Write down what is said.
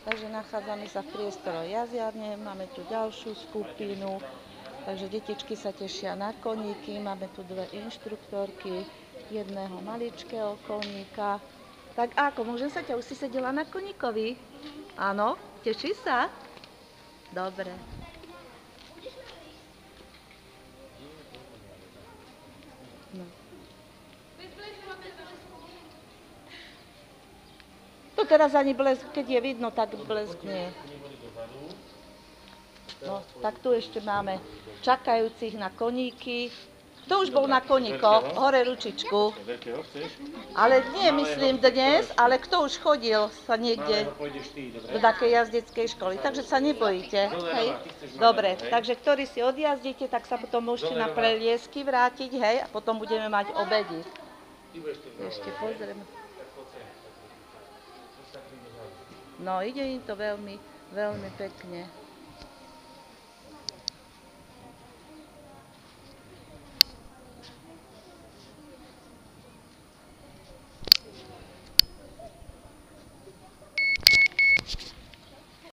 Takže nachádzame sa v priestore jaziarne, máme tu ďalšiu skupinu, takže detičky sa tešia na koníky, máme tu dve inštruktorky, jedného maličkého koníka. Tak ako, môžem sa ťa, už si sedela na koníkovi? Áno, teší sa? Dobre. No. To teraz ani blesk, keď je vidno, tak blesk nie. No, tak tu ešte máme čakajúcich na koníky. Kto už bol na koníkoch? Hore ručičku. Ale nie, myslím dnes, ale kto už chodil sa niekde do takej jazdeckej školy. Takže sa nebojíte. Hej? Dobre, takže ktorí si odjazdíte, tak sa potom môžete na preliesky vrátiť, hej? A potom budeme mať obedy. Ešte pozrieme. No, ide im to veľmi, veľmi pekne.